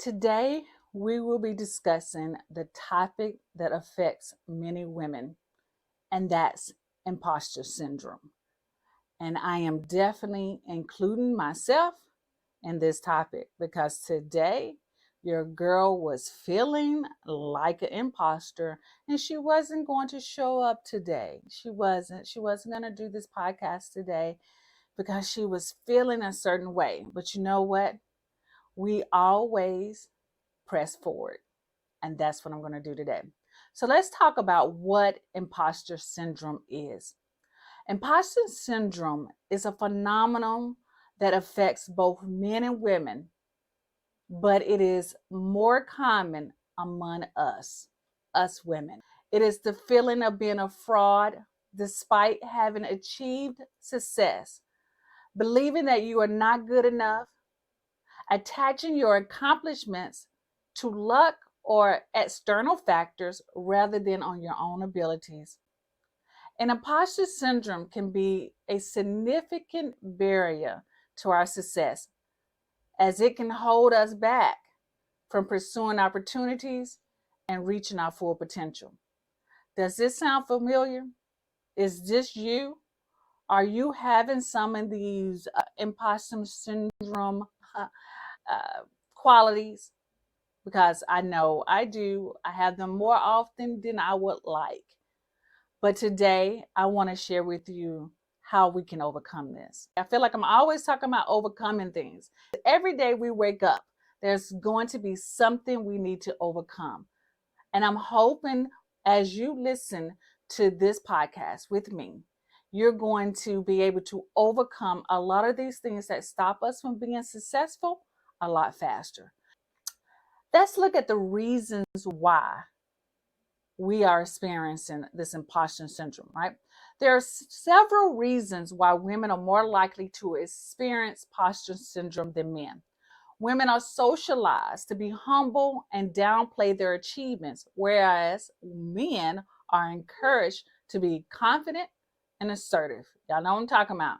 Today, we will be discussing the topic that affects many women, and that's imposter syndrome. And I am definitely including myself in this topic because today, your girl was feeling like an imposter and she wasn't going to show up today. She wasn't going to do this podcast today because she was feeling a certain way. But you know what? We always press forward. And that's what I'm going to do today. So let's talk about what imposter syndrome is. Imposter syndrome is a phenomenon that affects both men and women, but it is more common among us women. It is the feeling of being a fraud despite having achieved success, believing that you are not good enough, attaching your accomplishments to luck or external factors rather than on your own abilities. And imposter syndrome can be a significant barrier to our success as it can hold us back from pursuing opportunities and reaching our full potential. Does this sound familiar? Is this you? Are you having some of these imposter syndrome qualities? Because I know I do. I have them more often than I would like. But today, I want to share with you how we can overcome this. I feel like I'm always talking about overcoming things. Every day we wake up, there's going to be something we need to overcome. And I'm hoping as you listen to this podcast with me, you're going to be able to overcome a lot of these things that stop us from being successful a lot faster. Let's look at the reasons why we are experiencing this imposter syndrome, right? There are several reasons why women are more likely to experience imposter syndrome than men. Women are socialized to be humble and downplay their achievements, whereas men are encouraged to be confident and assertive. Y'all know what I'm talking about.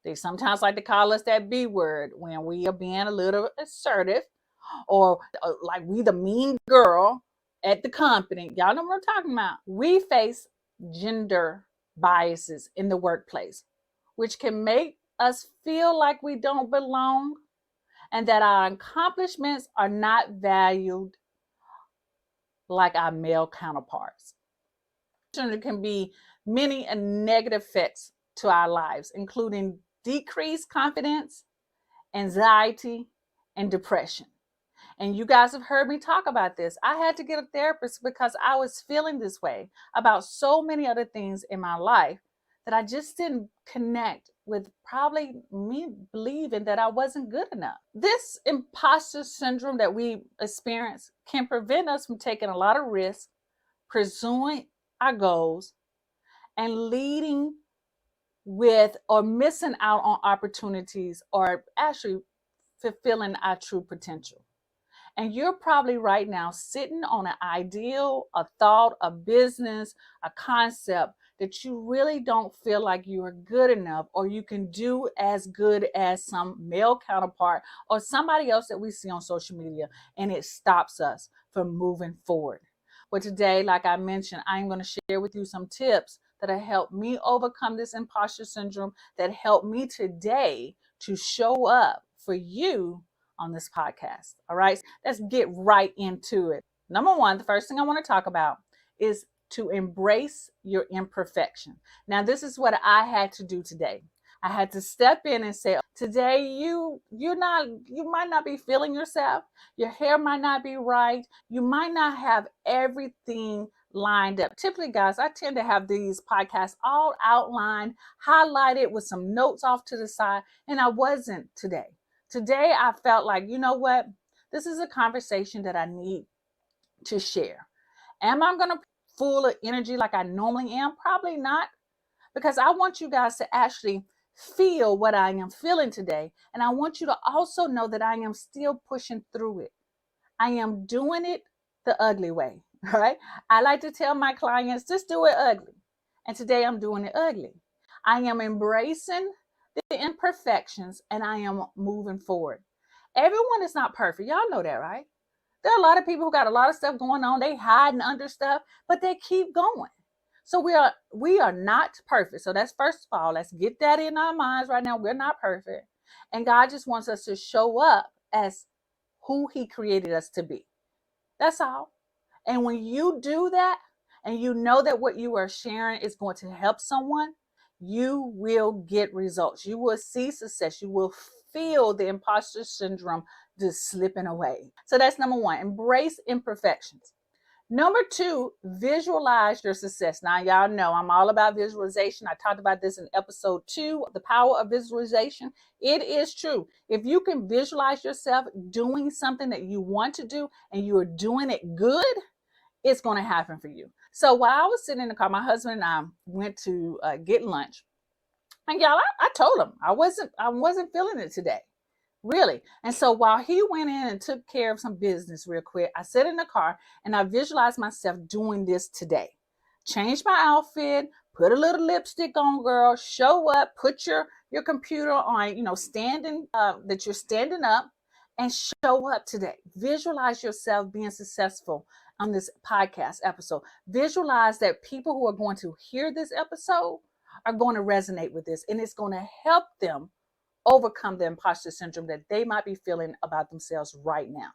They sometimes like to call us that B word when we are being a little assertive, or like we the mean girl at the company. Y'all know what I'm talking about. We face gender biases in the workplace, which can make us feel like we don't belong and that our accomplishments are not valued like our male counterparts. There can be many negative effects to our lives, including decreased confidence, anxiety, and depression. And you guys have heard me talk about this. I had to get a therapist because I was feeling this way about so many other things in my life that I just didn't connect with probably me believing that I wasn't good enough. This imposter syndrome that we experience can prevent us from taking a lot of risks, pursuing our goals, and leading with or missing out on opportunities or actually fulfilling our true potential. And you're probably right now sitting on an ideal, a thought, a business, a concept that you really don't feel like you are good enough or you can do as good as some male counterpart or somebody else that we see on social media, and it stops us from moving forward. But today, like I mentioned, I'm going to share with you some tips that have helped me overcome this imposter syndrome, that helped me today to show up for you on this podcast. All right, let's get right into it. Number one, the first thing I want to talk about is to embrace your imperfection. Now, this is what I had to do today. I had to step in and say, today you might not be feeling yourself. Your hair might not be right. You might not have everything lined up. Typically, guys, I tend to have these podcasts all outlined, highlighted with some notes off to the side, and I wasn't today. Today, I felt like, you know what? This is a conversation that I need to share. Am I going to full of energy like I normally am? Probably not, because I want you guys to actually feel what I am feeling today. And I want you to also know that I am still pushing through it. I am doing it the ugly way, right? I like to tell my clients, just do it ugly. And today I'm doing it ugly. I am embracing the imperfections and I am moving forward. Everyone is not perfect. Y'all know that, right? There are a lot of people who got a lot of stuff going on. They hiding under stuff, but they keep going. So we are not perfect. So that's first of all, let's get that in our minds right now. We're not perfect. And God just wants us to show up as who he created us to be. That's all. And when you do that, and you know that what you are sharing is going to help someone, you will get results. You will see success. You will feel the imposter syndrome just slipping away. So that's number one, embrace imperfections. Number two, visualize your success. Now, y'all know I'm all about visualization. I talked about this in episode 2, the power of visualization. It is true. If you can visualize yourself doing something that you want to do and you are doing it good, it's going to happen for you. So while I was sitting in the car, my husband and I went to get lunch. And y'all, I told him I wasn't feeling it today. Really. And so while he went in and took care of some business real quick, I sat in the car and I visualized myself doing this today. Change my outfit, put a little lipstick on, girl, show up, put your computer on, standing that you're standing up and show up today. Visualize yourself being successful on this podcast episode. Visualize that people who are going to hear this episode are going to resonate with this, and it's going to help them overcome the imposter syndrome that they might be feeling about themselves right now.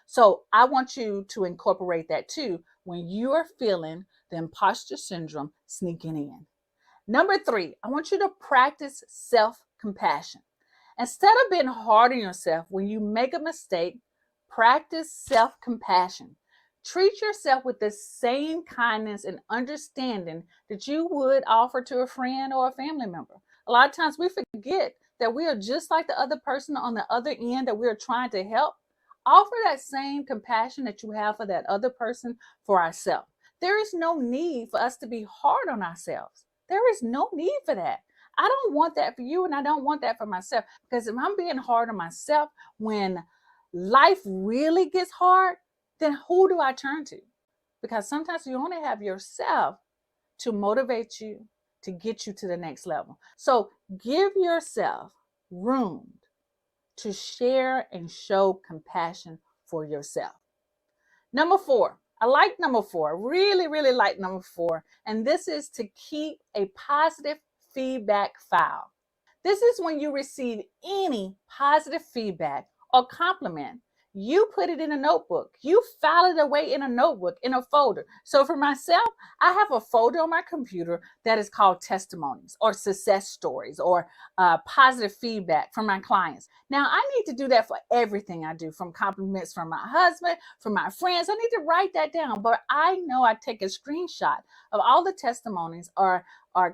So I want you to incorporate that too when you are feeling the imposter syndrome sneaking in. Number 3, I want you to practice self-compassion. Instead of being hard on yourself when you make a mistake, practice self-compassion. Treat yourself with the same kindness and understanding that you would offer to a friend or a family member. A lot of times we forget that we are just like the other person on the other end that we're trying to help. Offer that same compassion that you have for that other person for ourselves. There is no need for us to be hard on ourselves. There is no need for that. I don't want that for you, and I don't want that for myself. Because if I'm being hard on myself when life really gets hard, then who do I turn to? Because sometimes you only have yourself to motivate you, to get you to the next level. So give yourself room to share and show compassion for yourself. Number 4, I like number 4, really, really like number 4. And this is to keep a positive feedback file. This is when you receive any positive feedback or compliment, you put it in a notebook. You file it away in a notebook, in a folder. So for myself, I have a folder on my computer that is called testimonies or success stories or positive feedback from my clients. Now, I need to do that for everything I do, from compliments from my husband, from my friends. I need to write that down, but I know I take a screenshot of all the testimonies or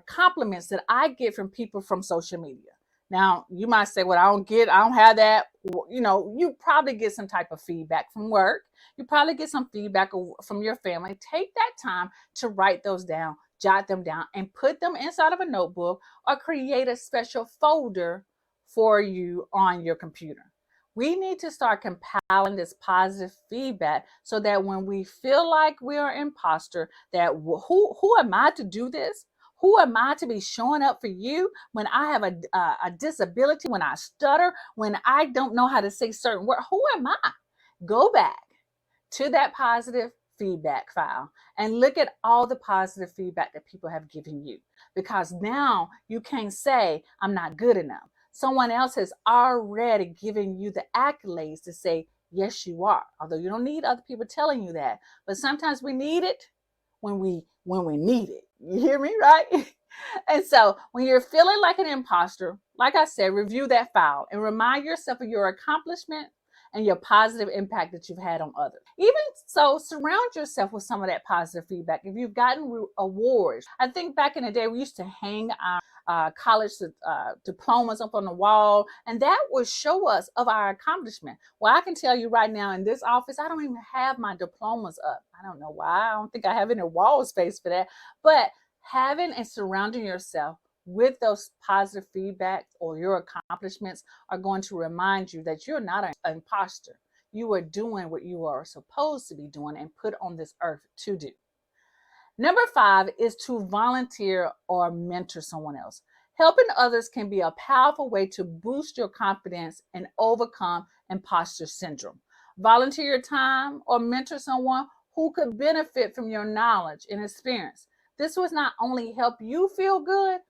compliments that I get from people from social media. Now, you might say, well, I don't have that. You probably get some type of feedback from work. You probably get some feedback from your family. Take that time to write those down, jot them down, and put them inside of a notebook or create a special folder for you on your computer. We need to start compiling this positive feedback so that when we feel like we are imposter, that who am I to do this? Who am I to be showing up for you when I have a disability, when I stutter, when I don't know how to say certain words? Who am I? Go back to that positive feedback file and look at all the positive feedback that people have given you, because now you can't say I'm not good enough. Someone else has already given you the accolades to say, yes, you are. Although you don't need other people telling you that, but sometimes we need it when we need it. You hear me, right? And so when you're feeling like an imposter, like I said, review that file and remind yourself of your accomplishment and your positive impact that you've had on others. Even so, surround yourself with some of that positive feedback. If you've gotten awards, I think back in the day, we used to hang our college diplomas up on the wall, and that would show us of our accomplishment. Well, I can tell you right now in this office, I don't even have my diplomas up. I don't know why. I don't think I have any wall space for that. But having and surrounding yourself with those positive feedback or your accomplishments are going to remind you that you're not an imposter. You are doing what you are supposed to be doing and put on this earth to do. Number 5 is to volunteer or mentor someone else. Helping others can be a powerful way to boost your confidence and overcome imposter syndrome. Volunteer your time or mentor someone who could benefit from your knowledge and experience. This will not only help you feel good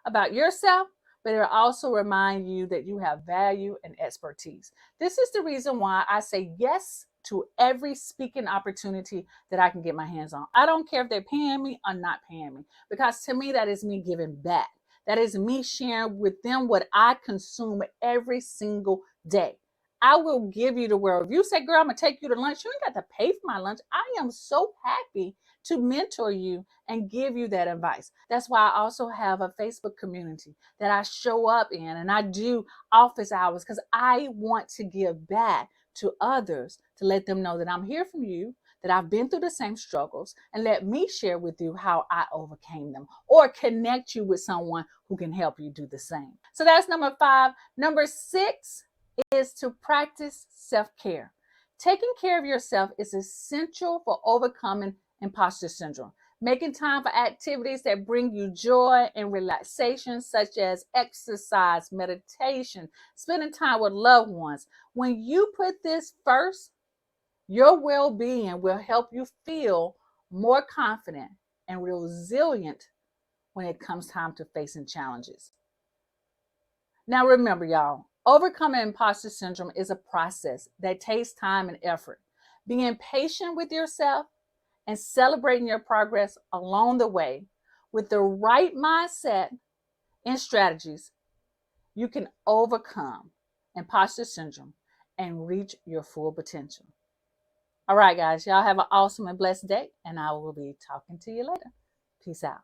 about yourself, but it'll also remind you that you have value and expertise. This is the reason why I say yes to every speaking opportunity that I can get my hands on. I don't care if they're paying me or not paying me, because to me, that is me giving back. That is me sharing with them what I consume every single day. I will give you the world. If you say, girl, I'm going to take you to lunch, you ain't got to pay for my lunch. I am so happy to mentor you and give you that advice. That's why I also have a Facebook community that I show up in, and I do office hours because I want to give back to others to let them know that I'm here from you, that I've been through the same struggles, and let me share with you how I overcame them, or connect you with someone who can help you do the same. So that's number 5. Number 6 is to practice self-care. Taking care of yourself is essential for overcoming imposter syndrome. Making time for activities that bring you joy and relaxation, such as exercise, meditation, spending time with loved ones. When you put this first, your well-being will help you feel more confident and resilient when it comes time to facing challenges. Now remember, y'all, overcoming imposter syndrome is a process that takes time and effort. Being patient with yourself and celebrating your progress along the way with the right mindset and strategies, you can overcome imposter syndrome and reach your full potential. All right, guys, y'all have an awesome and blessed day, and I will be talking to you later. Peace out.